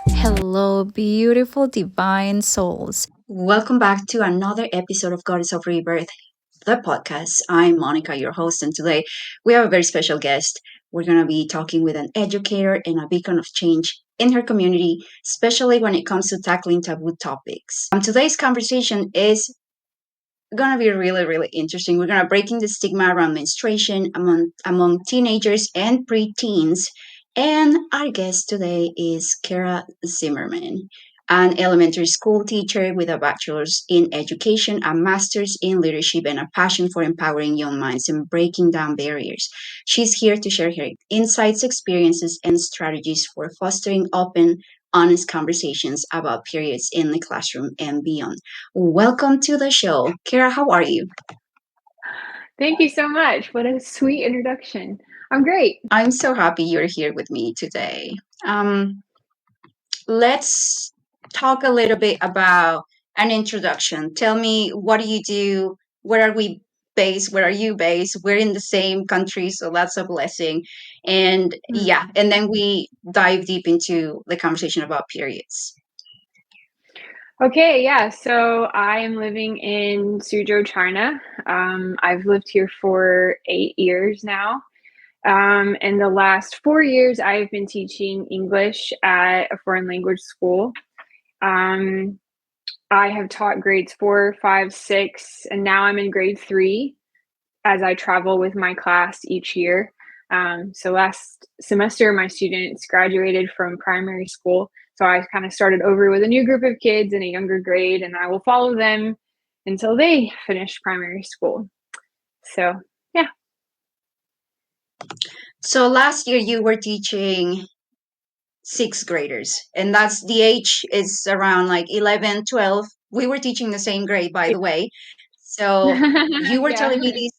Hello, beautiful divine souls. Welcome back to another episode of Goddess of Rebirth, the podcast. I'm Monica, your host, and today we have a very special guest. We're going to be talking with an educator and a beacon of change in her community, especially when it comes to tackling taboo topics. Today's conversation is going to be really, really interesting. We're going to breaking the stigma around menstruation among teenagers and preteens. And our guest today is Cara Zimmerman, an elementary school teacher with a bachelor's in education, a master's in leadership, and a passion for empowering young minds and breaking down barriers. She's here to share her insights, experiences, and strategies for fostering open, honest conversations about periods in the classroom and beyond. Welcome to the show. Kara, how are you? Thank you so much. What a sweet introduction. I'm great. I'm so happy you're here with me today. Let's talk a little bit about an introduction. Tell me, what do you do? Where are we based? Where are you based? We're in the same country, so that's a blessing. And yeah, and then we dive deep into the conversation about periods. Okay, yeah. So I am living in Suzhou, China. I've lived here for 8 years now. In the last 4 years, I've been teaching English at a foreign language school. I have taught grades 4, 5, 6, and now I'm in grade 3 as I travel with my class each year. So last semester, my students graduated from primary school. So I kind of started over with a new group of kids in a younger grade, and I will follow them until they finish primary school. So, yeah. So last year you were teaching sixth graders, and that's the age is around like 11, 12. We were teaching the same grade, by the way. So you were Yeah. telling me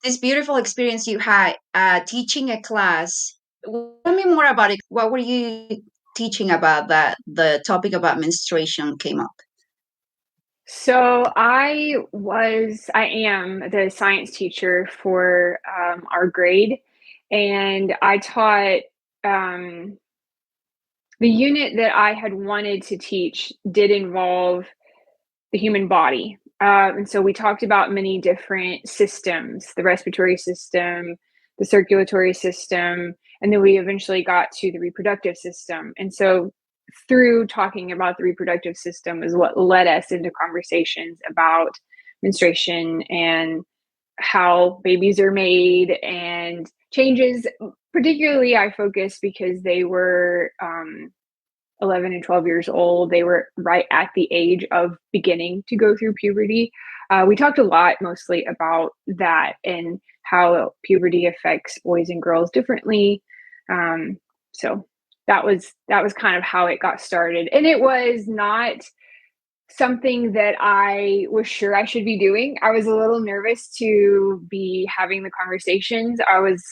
this beautiful experience you had teaching a class. Tell me more about it. What were you teaching about that the topic about menstruation came up? So I am the science teacher for our grade, and I taught um, the unit that I had wanted to teach did involve the human body. And so we talked about many different systems, the respiratory system, the circulatory system, and then we eventually got to the reproductive system. And so through talking about the reproductive system is what led us into conversations about menstruation and how babies are made and changes. Particularly, I focused because they were 11 and 12 years old. They were right at the age of beginning to go through puberty. We talked a lot mostly about that and how puberty affects boys and girls differently. So that was kind of how it got started. And it was not something that I was sure I should be doing. I was a little nervous to be having the conversations. I was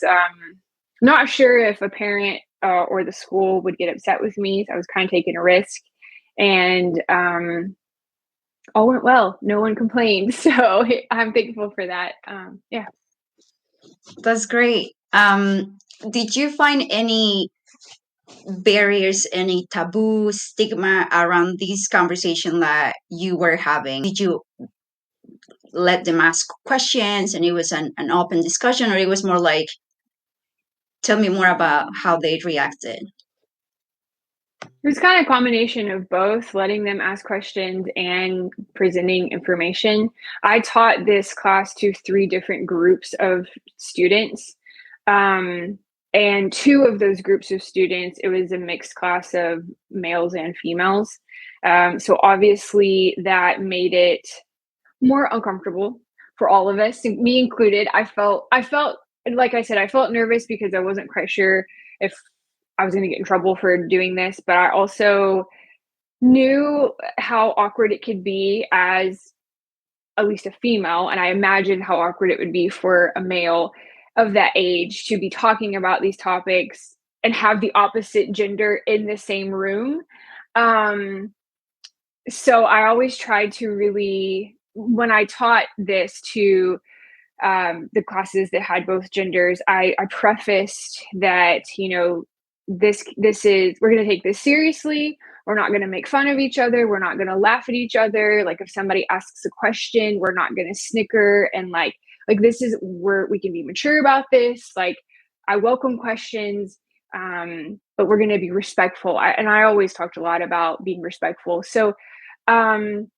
not sure if a parent or the school would get upset with me. So I was kind of taking a risk, and all went well. No one complained, so I'm thankful for that. Yeah. That's great. Did you find any barriers, any taboo, stigma around this conversation that you were having? Did you let them ask questions and it was an open discussion, or it was more like, tell me more about how they reacted? It was kind of a combination of both, letting them ask questions and presenting information. I taught this class to 3 different groups of students. Um, and 2 of those groups of students, it was a mixed class of males and females. So obviously that made it more uncomfortable for all of us, me included. I felt like I said, I felt nervous because I wasn't quite sure if I was going to get in trouble for doing this, but I also knew how awkward it could be as at least a female, and I imagined how awkward it would be for a male of that age to be talking about these topics and have the opposite gender in the same room. Um, So I always tried to really, when I taught this to the classes that had both genders, I prefaced that, this is, we're going to take this seriously. We're not going to make fun of each other. We're not going to laugh at each other. Like if somebody asks a question, we're not going to snicker and like this is where we can be mature about this. Like I welcome questions, but we're going to be respectful. And I always talked a lot about being respectful. So um,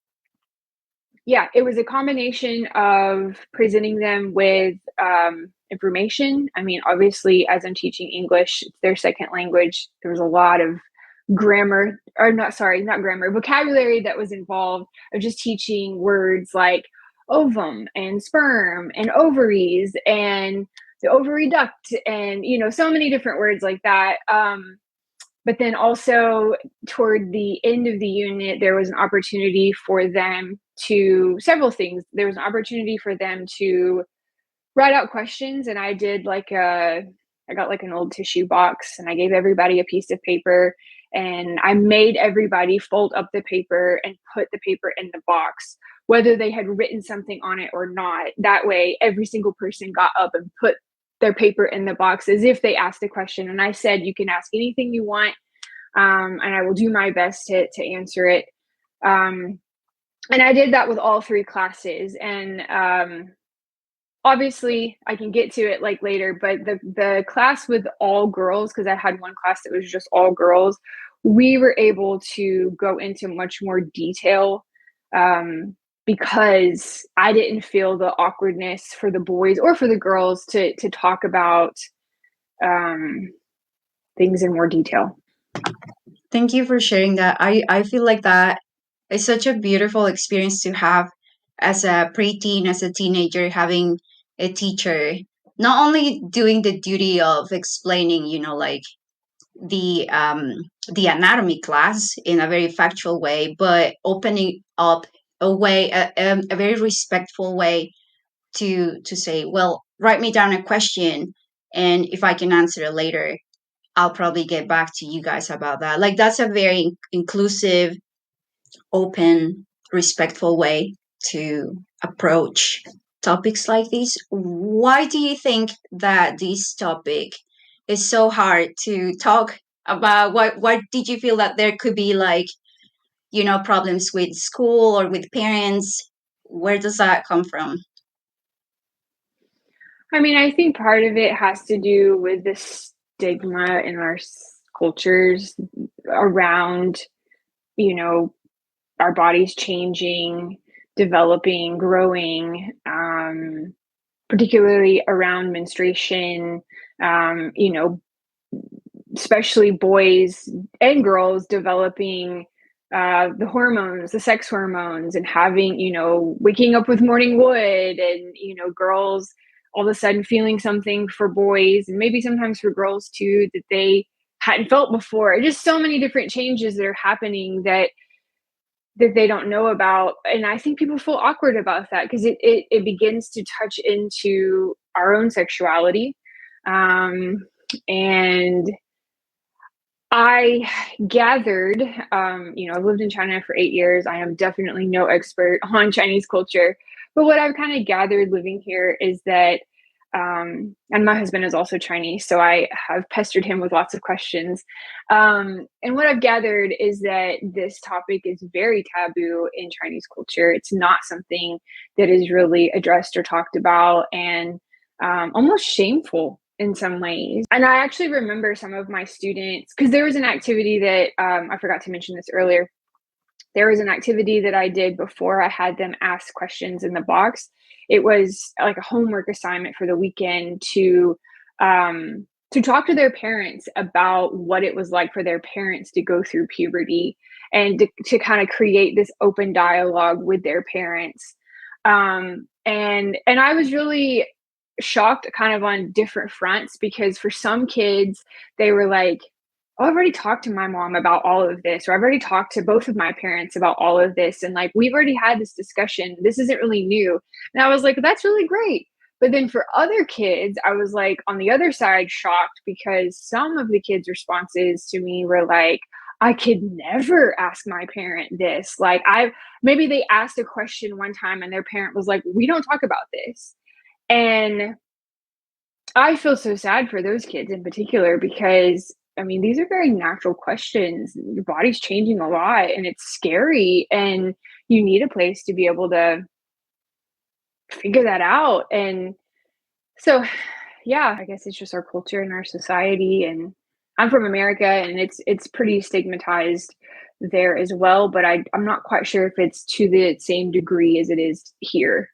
yeah, it was a combination of presenting them with information. I mean, obviously, as I'm teaching English, it's their second language. There was a lot of grammar, or not, sorry, not grammar, vocabulary that was involved of just teaching words like ovum and sperm and ovaries and the ovary duct and, so many different words like that. But then also toward the end of the unit, there was an opportunity for them to several things. There was an opportunity for them to write out questions, and I got like an old tissue box, and I gave everybody a piece of paper, and I made everybody fold up the paper and put the paper in the box, whether they had written something on it or not. That way, every single person got up and put their paper in the box as if they asked a question. And I said, you can ask anything you want, and I will do my best to answer it. Um, and I did that with all three classes. And obviously, I can get to it like later, but the class with all girls, because I had one class that was just all girls, we were able to go into much more detail, because I didn't feel the awkwardness for the boys or for the girls to talk about um, things in more detail. Thank you for sharing that. I feel like that is such a beautiful experience to have as a preteen, as a teenager, having a teacher not only doing the duty of explaining, like the um the anatomy class in a very factual way, but opening up a very respectful way to say, well, write me down a question, and if I can answer it later, I'll probably get back to you guys about that. Like that's a very inclusive, open, respectful way to approach topics like these. Why do you think that this topic is so hard to talk about? Why did you feel that there could be like, problems with school or with parents? Where does that come from? I mean, I think part of it has to do with the stigma in our cultures around, you know, our bodies changing, developing, growing, particularly around menstruation, you know, especially boys and girls developing the hormones, the sex hormones, and having, waking up with morning wood, and, girls all of a sudden feeling something for boys, and maybe sometimes for girls too, that they hadn't felt before. Just so many different changes that are happening that they don't know about. And I think people feel awkward about that because it begins to touch into our own sexuality. And I gathered, I've lived in China for 8 years. I am definitely no expert on Chinese culture, but what I've kind of gathered living here is that, and my husband is also Chinese, so I have pestered him with lots of questions. And what I've gathered is that this topic is very taboo in Chinese culture. It's not something that is really addressed or talked about, and almost shameful in some ways. And I actually remember some of my students, because there was an activity that I forgot to mention this earlier. There was an activity that I did before I had them ask questions in the box. It was like a homework assignment for the weekend to talk to their parents about what it was like for their parents to go through puberty, and to kind of create this open dialogue with their parents. And I was really shocked kind of on different fronts, because for some kids, they were like, oh, I've already talked to my mom about all of this, or I've already talked to both of my parents about all of this. And like, we've already had this discussion. This isn't really new. And I was like, that's really great. But then for other kids, I was like, on the other side, shocked, because some of the kids' responses to me were like, I could never ask my parent this. Like, maybe they asked a question one time and their parent was like, "We don't talk about this." And I feel so sad for those kids in particular because, I mean, these are very natural questions. Your body's changing a lot and it's scary, and you need a place to be able to figure that out. And so, yeah, I guess it's just our culture and our society. And I'm from America, and it's pretty stigmatized there as well. But I'm not quite sure if it's to the same degree as it is here.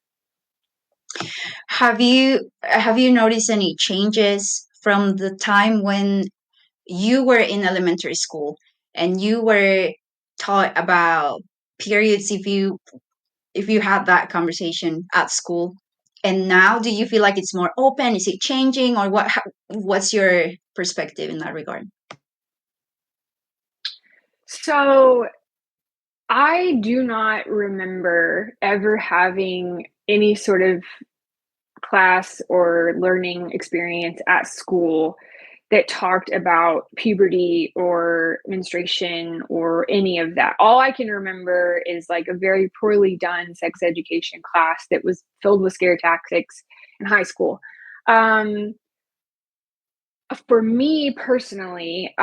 Have you noticed any changes from the time when you were in elementary school and you were taught about periods, if you had that conversation at school, and now do you feel like it's more open? Is it changing, or what's your perspective in that regard? So I do not remember ever having any sort of class or learning experience at school that talked about puberty or menstruation or any of that. All I can remember is like a very poorly done sex education class that was filled with scare tactics in high school. Um, for me personally,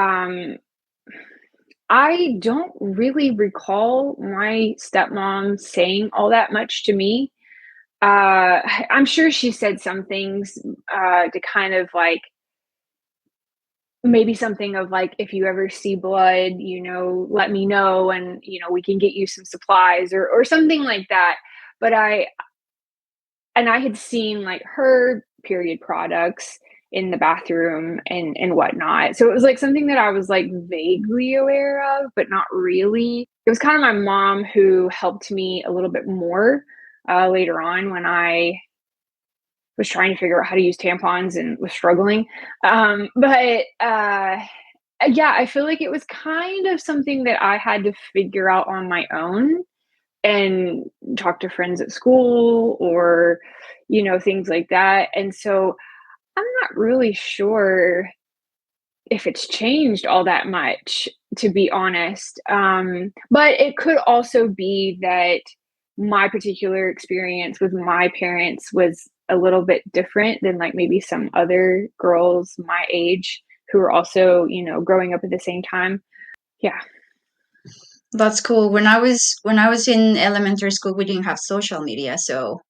I don't really recall my stepmom saying all that much to me. I'm sure she said some things, to kind of like maybe something of like, if you ever see blood, let me know, and we can get you some supplies, or something like that. But I had seen like her period products in the bathroom and whatnot. So it was like something that I was like vaguely aware of, but not really. It was kind of my mom who helped me a little bit more later on when I was trying to figure out how to use tampons and was struggling. But yeah, I feel like it was kind of something that I had to figure out on my own and talk to friends at school, or things like that. And so I'm not really sure if it's changed all that much, to be honest. But it could also be that my particular experience with my parents was a little bit different than like maybe some other girls my age who were also, growing up at the same time. Yeah. That's cool. When I was in elementary school, we didn't have social media, so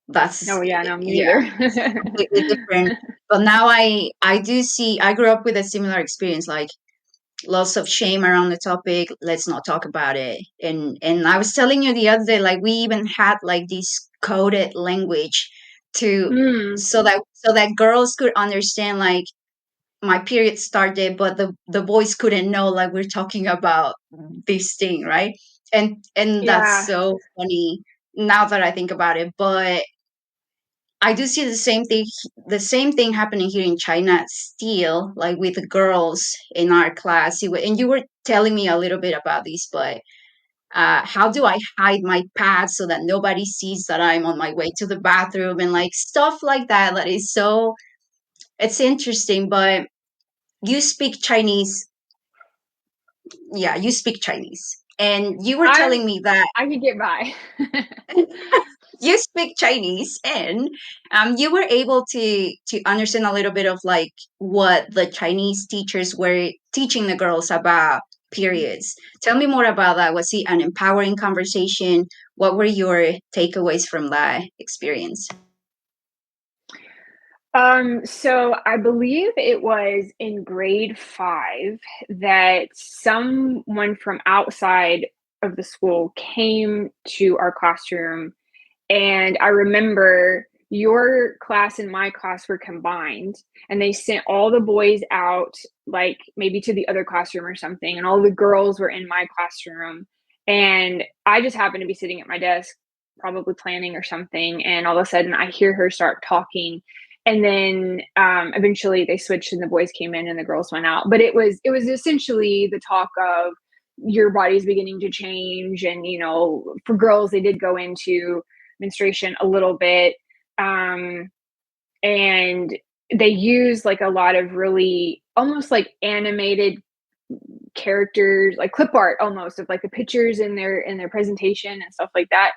that's Oh yeah, no, me yeah, neither. it's completely different. But now I do see, I grew up with a similar experience, like lots of shame around the topic. Let's not talk about it. And I was telling you the other day, like we even had like this coded language to Mm, so that girls could understand like my period started, but the boys couldn't know like we're talking about this thing, right? And that's yeah. so funny now that I think about it. But I do see the same thing happening here in China still, like with the girls in our class. And you were telling me a little bit about this, but how do I hide my pads so that nobody sees that I'm on my way to the bathroom and like stuff like that? That is so, it's interesting. But you speak Chinese. Yeah, you speak Chinese. And you were I'm telling me that I could get by. you speak Chinese, and you were able to understand a little bit of like what the Chinese teachers were teaching the girls about periods. Tell me more about that. Was it an empowering conversation? What were your takeaways from that experience? So I believe it was in grade 5 that someone from outside of the school came to our classroom, and I remember your class and my class were combined, and they sent all the boys out, like maybe to the other classroom or something, and all the girls were in my classroom. And I just happened to be sitting at my desk, probably planning or something. And all of a sudden, I hear her start talking. And then eventually they switched and the boys came in and the girls went out. But it was essentially the talk of your body's beginning to change. And, for girls, they did go into menstruation a little bit. Um, and they use like a lot of really almost like animated characters, like clip art almost of like the pictures in their presentation and stuff like that.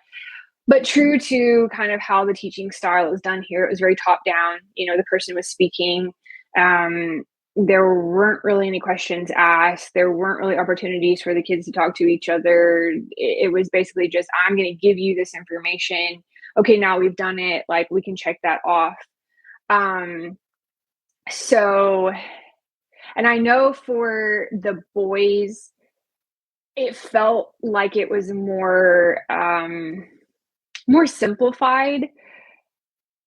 But true to kind of how the teaching style is done here, it was very top down. The person was speaking. Um, there weren't really any questions asked. There weren't really opportunities for the kids to talk to each other. It was basically just, I'm going to give you this information. Okay, now we've done it. Like, we can check that off. Um, so, and I know for the boys, it felt like it was more simplified.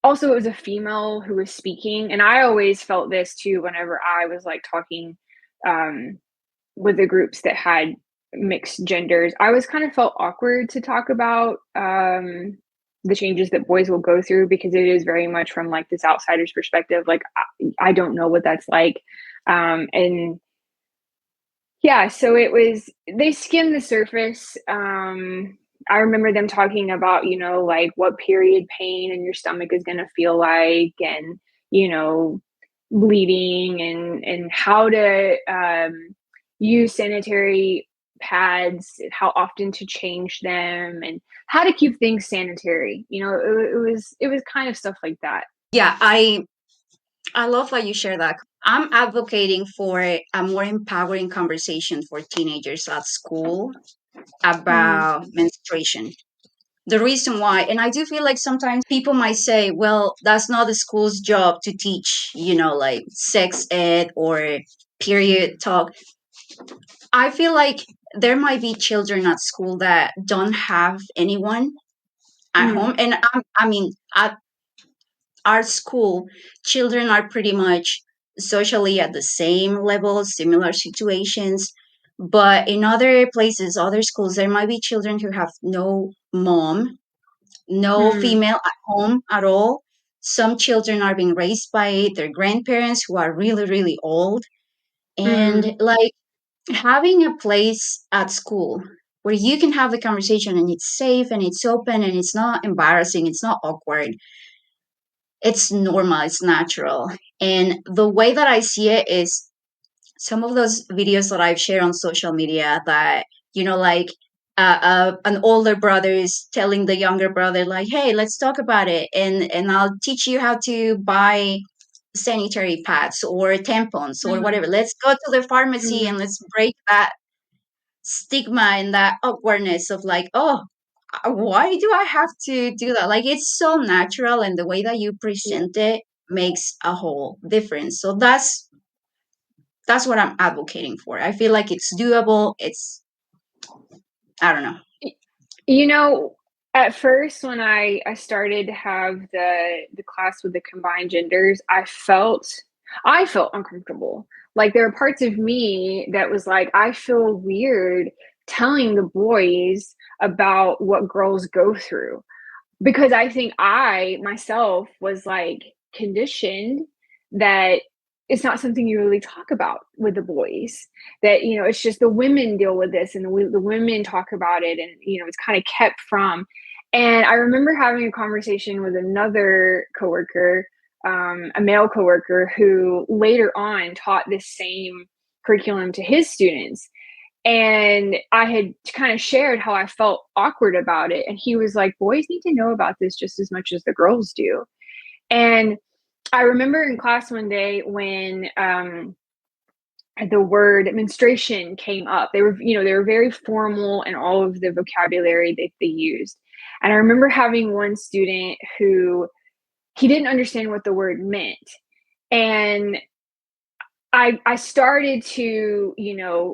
Also, it was a female who was speaking, and I always felt this too whenever I was like talking um, with the groups that had mixed genders. I was kind of felt awkward to talk about the changes that boys will go through, because it is very much from like this outsider's perspective. Like, I don't know what that's like, and yeah, so it was, they skimmed the surface. I remember them talking about, like what period pain in your stomach is going to feel like, and, you know, bleeding, and how to use sanitary pads, how often to change them, and how to keep things sanitary. It was kind of stuff like that. Yeah, I love why you share that. I'm advocating for a more empowering conversation for teenagers at school Mm, about menstruation. The reason why, and I do feel like sometimes people might say, well, that's not the school's job to teach, like sex ed or period talk. I feel like there might be children at school that don't have anyone at mm, home. And I mean, at our school, children are pretty much socially at the same level, similar situations. But in other places, other schools, there might be children who have no mom, no mm, female at home at all. Some children are being raised by their grandparents who are really, really old. mm. And like having a place at school where you can have the conversation and it's safe and it's open and it's not embarrassing, it's not awkward, it's normal, it's natural. And the way that I see it is some of those videos that I've shared on social media that, like an older brother is telling the younger brother, like, hey, let's talk about it. And I'll teach you how to buy sanitary pads or tampons or Mm, whatever. Let's go to the pharmacy and mm, let's break that stigma and that awkwardness of like, oh, why do I have to do that? Like it's so natural, and the way that you yeah. present it makes a whole difference. So that's what I'm advocating for. I feel like it's doable. It's, I don't know. Y you know, at first when I started to have the class with the combined genders, I felt uncomfortable. Like, there are parts of me that was like, I feel weird telling the boys about what girls go through. Because I think I myself was, like, conditioned that it's not something you really talk about with the boys, that, it's just the women deal with this, and the women talk about it, and, it's kinda kept from. And I remember having a conversation with another coworker, a male coworker, who later on taught this same curriculum to his students, and I had kind of shared how I felt awkward about it. And he was like, boys need to know about this just as much as the girls do. And I remember in class one day when the word menstruation came up. They were very formal in all of the vocabulary that they used. And I remember having one student who he didn't understand what the word meant. And I started to,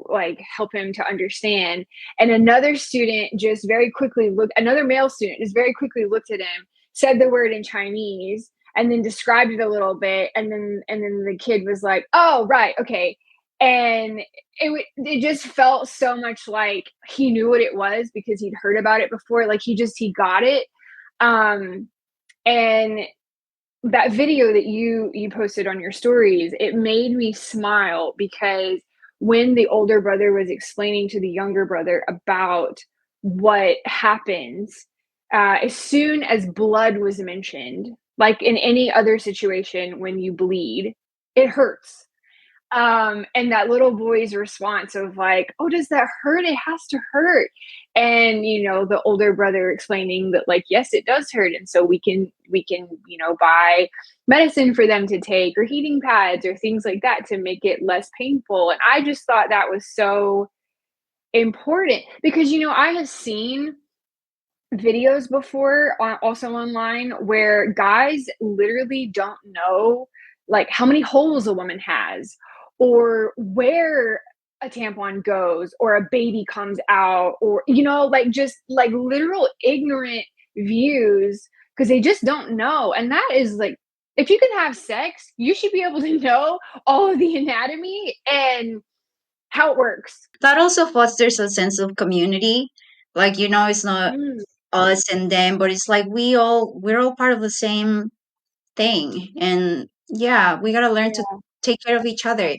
like, help him to understand, and another male student just very quickly looked at him, said the word in Chinese, and then described it a little bit, and then the kid was like, "Oh, right, okay." And it just felt so much like he knew what it was because he'd heard about it before, like, he got it. Um, and that video that you posted on your stories, it made me smile, because when the older brother was explaining to the younger brother about what happens, as soon as blood was mentioned, like in any other situation, when you bleed, it hurts. And that little boy's response of like, "Oh, does that hurt? It has to hurt." And the older brother explaining that like, "Yes, it does hurt, and so we can buy medicine for them to take or heating pads or things like that to make it less painful." And I just thought that was so important because I have seen videos before also online where guys literally don't know like how many holes a woman has or where a tampon goes or a baby comes out or like just like literal ignorant views because they just don't know. And that is like, if you can have sex you should be able to know all of the anatomy and how it works. That also fosters a sense of community. Like, it's not Mm, us and them, but it's like we're all part of the same thing. And yeah, we gotta learn to yeah. take care of each other.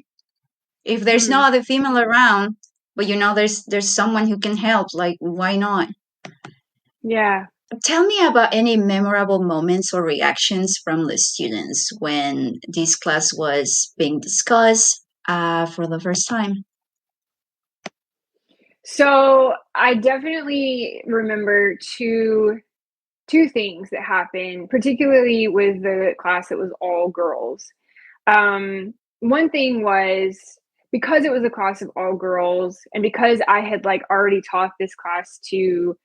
If there's no Mm, other female around, but there's someone who can help, like why not? yeah. Tell me about any memorable moments or reactions from the students when this class was being discussed for the first time. So I definitely remember two things that happened, particularly with the class that was all girls. One thing was because it was a class of all girls, and because I had like already taught this class to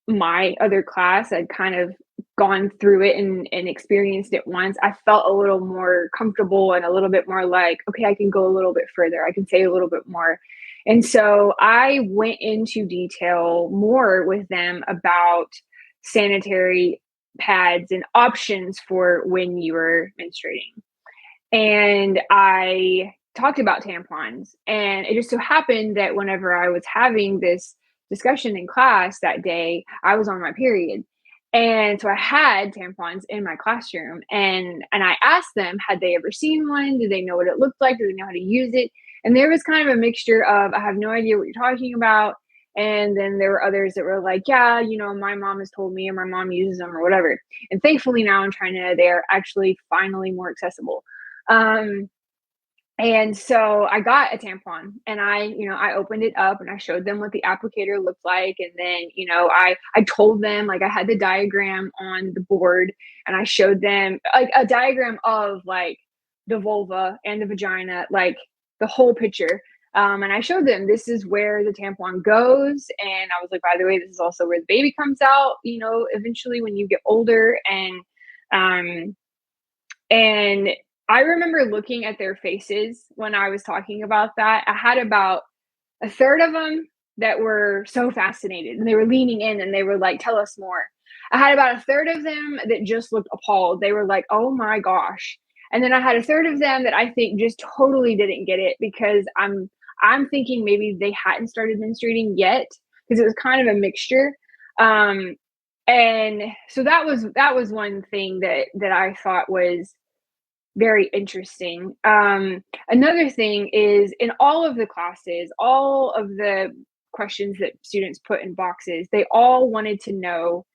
my other class, I'd kind of gone through it and experienced it once. I felt a little more comfortable and a little bit more like, okay, I can go a little bit further. I can say a little bit more. And so I went into detail more with them about sanitary pads and options for when you were menstruating. And I talked about tampons. And it just so happened that whenever I was having this discussion in class that day, I was on my period. And so I had tampons in my classroom and I asked them, had they ever seen one? Did they know what it looked like? Did they know how to use it? And there was kind of a mixture of, I have no idea what you're talking about. And then there were others that were like, yeah, my mom has told me, or my mom uses them, or whatever. And thankfully now in China, they're actually finally more accessible. Um, and so I got a tampon and I opened it up and I showed them what the applicator looked like. And then, I told them like I had the diagram on the board and I showed them like a diagram of like the vulva and the vagina, like the whole picture. And I showed them this is where the tampon goes. And I was like, by the way, this is also where the baby comes out, eventually when you get older. Um, and I remember looking at their faces when I was talking about that. I had about a third of them that were so fascinated and they were leaning in and they were like, tell us more. I had about a third of them that just looked appalled. They were like, oh my gosh. And then I had a third of them that I think just totally didn't get it because I'm thinking maybe they hadn't started menstruating yet because it was kind of a mixture. Um, and so that was one thing that I thought was very interesting. Another thing is in all of the classes, all of the questions that students put in boxes, they all wanted to know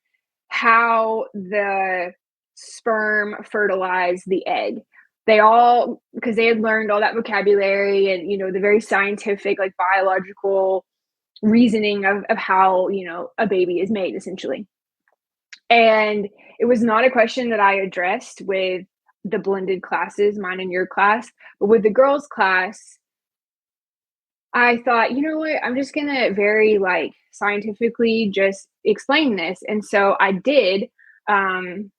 how the sperm fertilized the egg. They all, because they had learned all that vocabulary and, the very scientific, like biological reasoning of how, a baby is made essentially. And it was not a question that I addressed with the blended classes, mine and your class, but with the girls' class, I thought, you know what, I'm just gonna very like scientifically just explain this. And so I did. Um,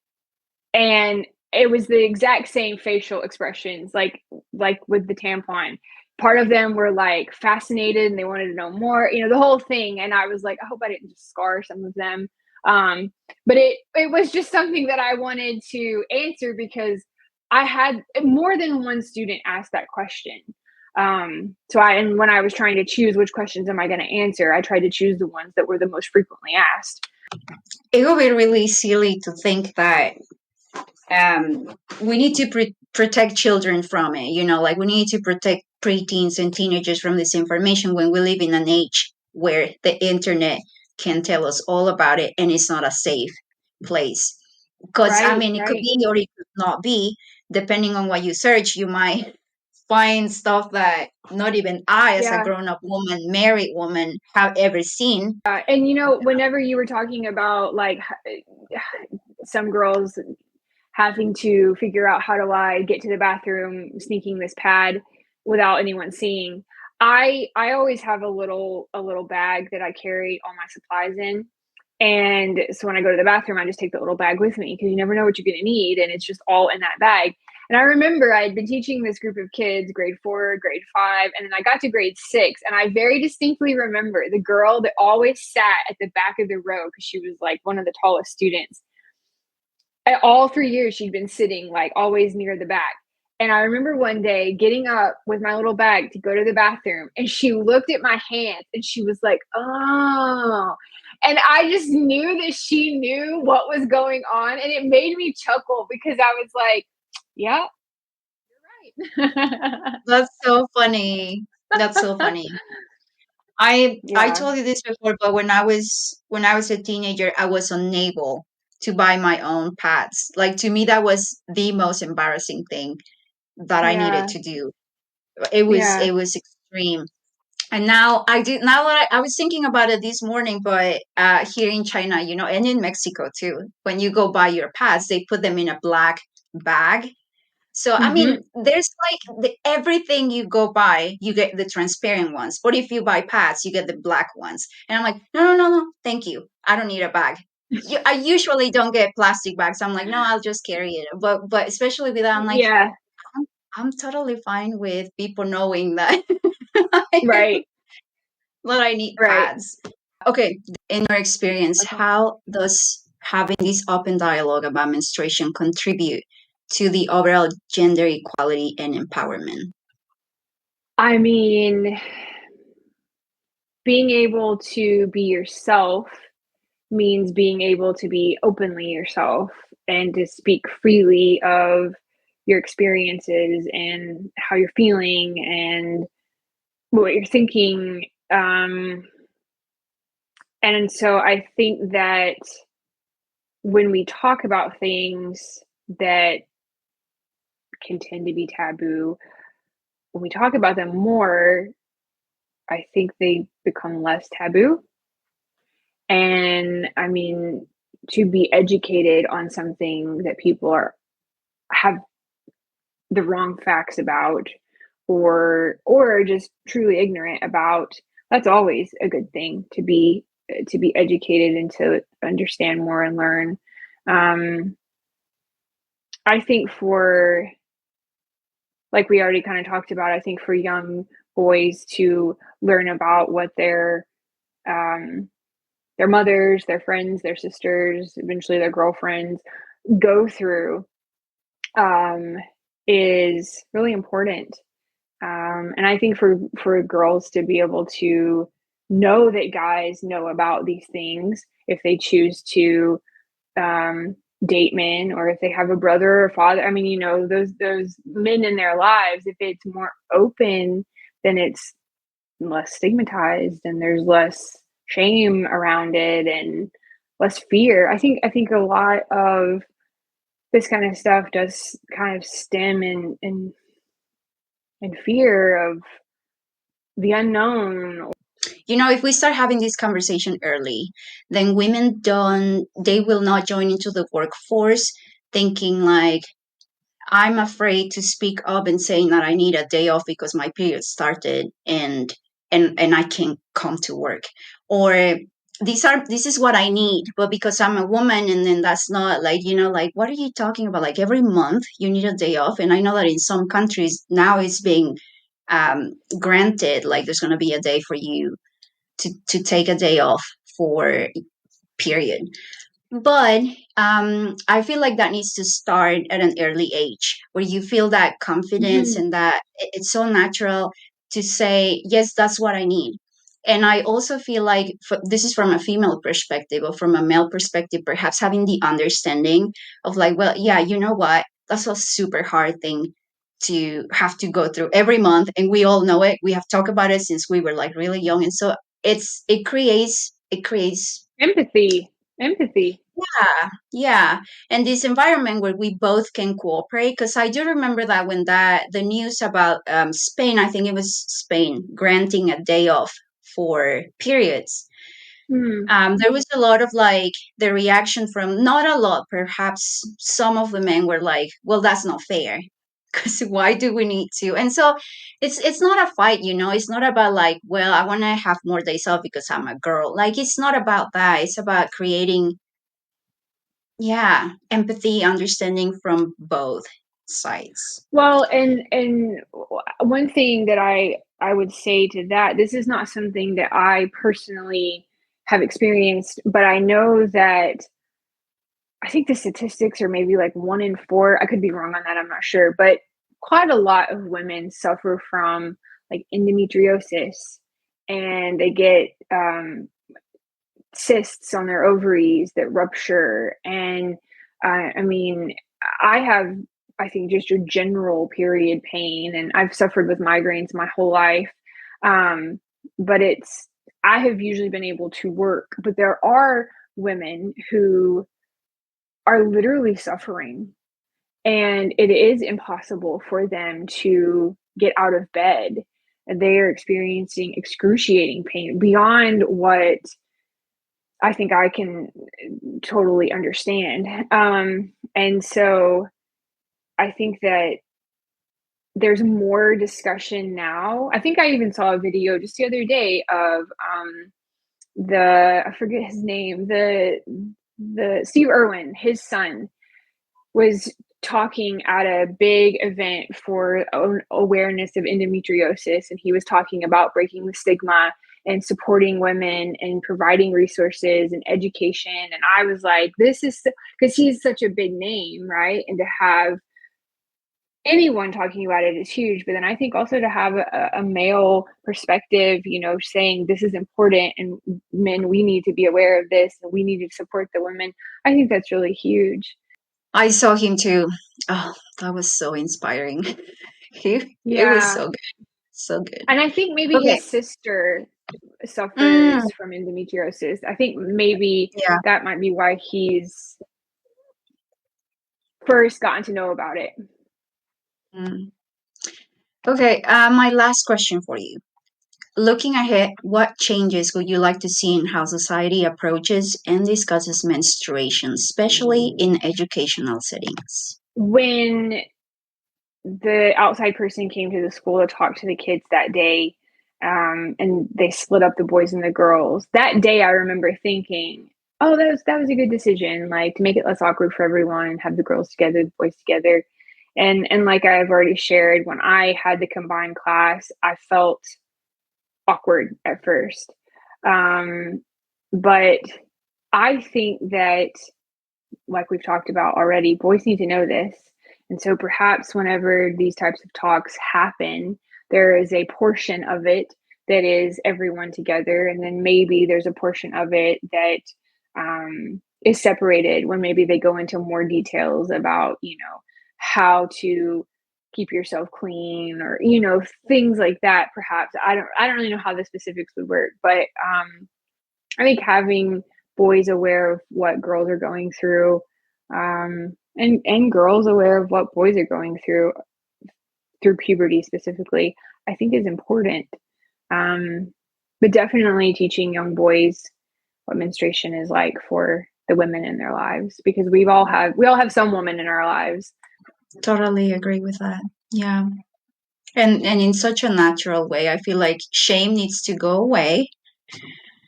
and it was the exact same facial expressions, like with the tampon. Part of them were like fascinated and they wanted to know more, the whole thing. And I was like, I hope I didn't just scar some of them. Um, but it was just something that I wanted to answer because I had more than one student ask that question. And when I was trying to choose which questions am I going to answer, I tried to choose the ones that were the most frequently asked. It would be really silly to think that we need to protect children from it. Like we need to protect preteens and teenagers from this information when we live in an age where the internet can tell us all about it and it's not a safe place. Because I Right, mean, it could right. be or it could not be, depending on what you search. You might find stuff that not even I, as a Yeah. grown up woman, married woman, have ever seen. And whenever you were talking about like some girls having to figure out how do I get to the bathroom, sneaking this pad without anyone seeing. I always have a little bag that I carry all my supplies in. And so when I go to the bathroom, I just take the little bag with me because you never know what you're going to need. And it's just all in that bag. And I remember I had been teaching this group of kids, grade 4, grade 5, and then I got to grade 6. And I very distinctly remember the girl that always sat at the back of the row because she was like one of the tallest students. At all 3 years, she'd been sitting like always near the back. And I remember one day getting up with my little bag to go to the bathroom, and she looked at my hands and she was like, "Oh." And I just knew that she knew what was going on. And it made me chuckle because I was like, yeah, you're right. That's so funny. That's so funny. I Yeah. told you this before, but when I was a teenager, I was unable to buy my own pads. Like, to me, that was the most embarrassing thing that I needed Yeah. to do. It Yeah. was extreme. And now that I was thinking about it this morning, but here in China, and in Mexico too, when you go buy your pads, they put them in a black bag. So, I Hmm. mean, there's like everything you go buy, you get the transparent ones. But if you buy pads, you get the black ones. And I'm like, no, no, no, no, thank you. I don't need a bag. I usually don't get plastic bags. I'm like, no, I'll just carry it. But especially with that, I'm like, Yeah. I'm totally fine with people knowing that Right. that I need Right. pads. Okay, in your experience, Okay. how does having this open dialogue about menstruation contribute to the overall gender equality and empowerment? I mean, being able to be yourself means being able to be openly yourself and to speak freely of your experiences and how you're feeling and what you're thinking. And so I think that when we talk about things that can tend to be taboo, when we talk about them more, I think they become less taboo. And I mean, to be educated on something that people are have the wrong facts about, or just truly ignorant about, that's always a good thing to be educated and to understand more and learn. um I think for, like we already kind of talked about, I think for young boys to learn about what um their mothers, their friends, their sisters, eventually their girlfriends go through, um is really important. And I think for girls to be able to know that guys know about these things if they choose to um, date men, or if they have a brother or father. I mean, those men in their lives. If it's more open, then it's less stigmatized, and there's less shame around it, and less fear. I think a lot of this kind of stuff does kind of stem in fear of the unknown. If we start having this conversation early, then women they will not join into the workforce thinking like, I'm afraid to speak up and saying that I need a day off because my period started and I can't come to work. Or this is what I need, but because I'm a woman, and then that's not like, like, what are you talking about? Like, every month you need a day off. And I know that in some countries now it's being granted, like there's going to be a day for you to take a day off for period. But I feel like that needs to start at an early age where you feel that confidence, Mhm. and that it's so natural to say, yes, that's what I need. And I also feel like, this is from a female perspective, or from a male perspective, perhaps having the understanding of like, well, yeah, you know what? That's a super hard thing to have to go through every month. And we all know it. We have talked about it since we were like really young. And so it creates Empathy. Empathy. Yeah, yeah. And this environment where we both can cooperate. Because I do remember that when the news about Spain, I think it was Spain, granting a day off for periods. Hmm. There was a lot of like the reaction from, not a lot, perhaps some of the men were like, well, that's not fair. Because why do we need to? And so it's not a fight, it's not about like, well, I want to have more days off because I'm a girl. Like, it's not about that. It's about creating, yeah, empathy, understanding from both sides. Well, and one thing that I would say to that, this is not something that I personally have experienced, but I know that I think the statistics are maybe like 1 in 4. I could be wrong on that, I'm not sure, but quite a lot of women suffer from, like, endometriosis, and they get, cysts on their ovaries that rupture, and, I mean, I have, I think, just your general period pain, and I've suffered with migraines my whole life, um, but it's I have usually been able to work, but there are women who are literally suffering, and it is impossible for them to get out of bed. They are experiencing excruciating pain beyond what I think I can totally understand. And so I think that there's more discussion now. I think I even saw a video just the other day of the I forget his name, the Steve Irwin, his son was talking at a big event for awareness of endometriosis, and he was talking about breaking the stigma and supporting women and providing resources and education. And I was like, this is because he's such a big name, right? And to have anyone talking about it is huge. But then I think also to have a male perspective, saying this is important, and men, we need to be aware of this and we need to support the women. I think that's really huge. I saw him too. Oh, that was so inspiring. It was Yeah. so good. So good. And I think maybe Okay. his sister Mm, suffers from endometriosis. I think maybe yeah. that might be why he's first gotten to know about it. Mm. Okay. My last question for you. Looking ahead, what changes would you like to see in how society approaches and discusses menstruation, especially in educational settings? When the outside person came to the school to talk to the kids that day, and they split up the boys and the girls. That day, I remember thinking, "Oh, that was a good decision. Like to make it less awkward for everyone, and have the girls together, the boys together." And like I've already shared, when I had the combined class, I felt awkward at first, um, but I think that, like we've talked about already, boys need to know this. And so perhaps whenever these types of talks happen, there is a portion of it that is everyone together. And then maybe there's a portion of it that is separated when maybe they go into more details about, how to keep yourself clean, or, things like that. Perhaps I don't really know how the specifics would work, but I think having boys aware of what girls are going through, and girls aware of what boys are going through puberty specifically, I think is important. Um, but definitely teaching young boys what menstruation is like for the women in their lives, because we all have some woman in our lives. Totally agree with that. Yeah. And in such a natural way, I feel like shame needs to go away.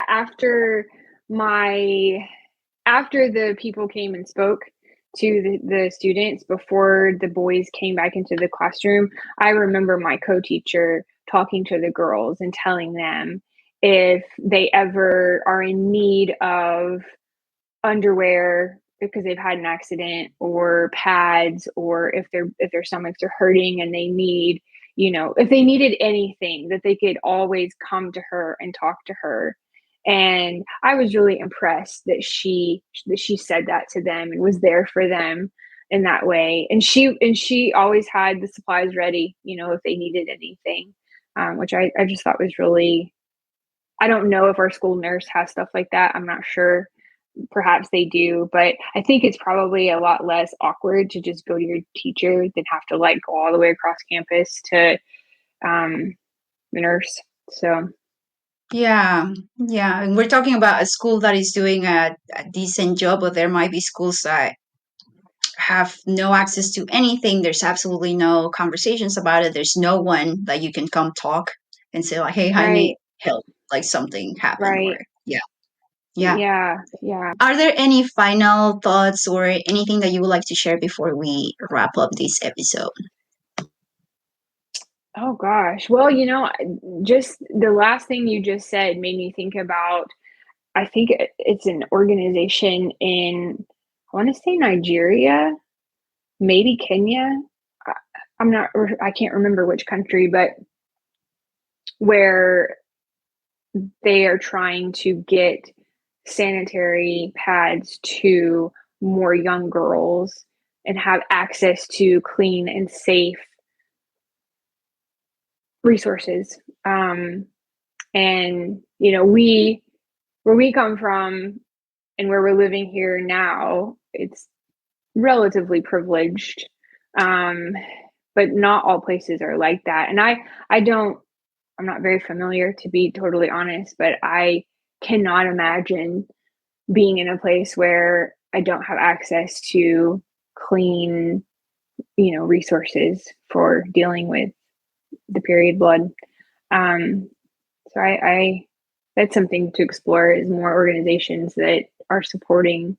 After my after the people came and spoke to the students before the boys came back into the classroom, I remember my co-teacher talking to the girls and telling them if they ever are in need of underwear because they've had an accident, or pads, or if their stomachs are hurting and they need, if they needed anything, that they could always come to her and talk to her. And I was really impressed that she said that to them and was there for them in that way. And she always had the supplies ready, if they needed anything, which I just thought was really. I don't know if our school nurse has stuff like that. I'm not sure, perhaps they do, but I think it's probably a lot less awkward to just go to your teacher than have to like go all the way across campus to um, the nurse. So Yeah, yeah. And we're talking about a school that is doing a decent job, but there might be schools that have no access to anything. There's absolutely no conversations about it. There's no one that you can come talk and say like, "Hey, I need right, help." Like something happened, or right, yeah, yeah. yeah, yeah. Are there any final thoughts or anything that you would like to share before we wrap up this episode? Oh gosh. Well, just the last thing you just said made me think about. I think it's an organization in, I want to say Nigeria, maybe Kenya. I, I'm not, I can't remember which country, but where they are trying to get sanitary pads to more young girls and have access to clean and safe resources. And, where we come from and where we're living here now, it's relatively privileged. Um, but not all places are like that. And I don't, I'm not very familiar, to be totally honest, but I cannot imagine being in a place where I don't have access to clean, resources for dealing with the period blood. Um, so I that's something to explore, is more organizations that are supporting,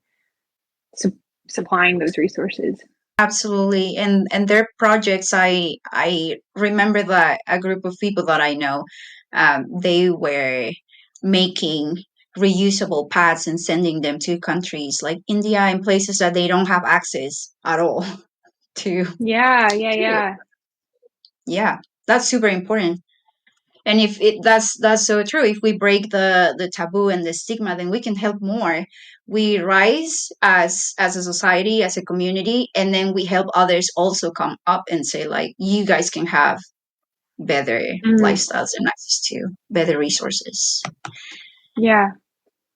su- supplying those resources. Absolutely. And their projects, I remember that a group of people that I know, they were making reusable pads and sending them to countries like India and places that they don't have access at all to. Yeah, yeah, to. yeah. Yeah, that's super important. And if it that's so true. If we break the taboo and the stigma, then we can help more. We rise as a society, as a community, and then we help others also come up and say like, you guys can have better Mhm. lifestyles and access to better resources. Yeah.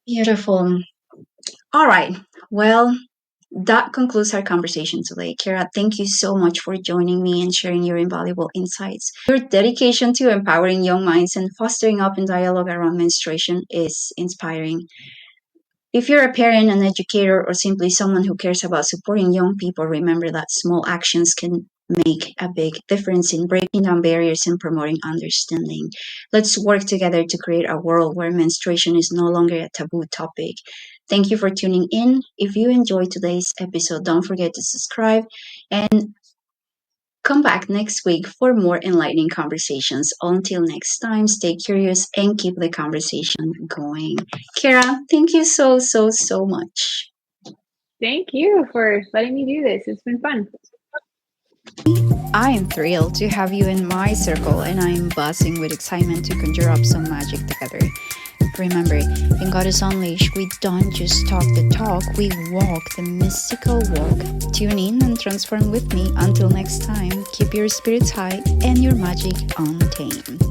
Beautiful. All right. Well, that concludes our conversation today. Cara, thank you so much for joining me and sharing your invaluable insights. Your dedication to empowering young minds and fostering open dialogue around menstruation is inspiring. If you're a parent, an educator, or simply someone who cares about supporting young people, remember that small actions can make a big difference in breaking down barriers and promoting understanding. Let's work together to create a world where menstruation is no longer a taboo topic. Thank you for tuning in. If you enjoyed today's episode, don't forget to subscribe and come back next week for more enlightening conversations. Until next time, stay curious and keep the conversation going. Cara, thank you so, so, so much. Thank you for letting me do this. It's been fun. I am thrilled to have you in my circle, and I am buzzing with excitement to conjure up some magic together. Remember, in Goddess Unleashed, we don't just talk the talk, we walk the mystical walk. Tune in and transform with me. Until next time, keep your spirits high and your magic untamed.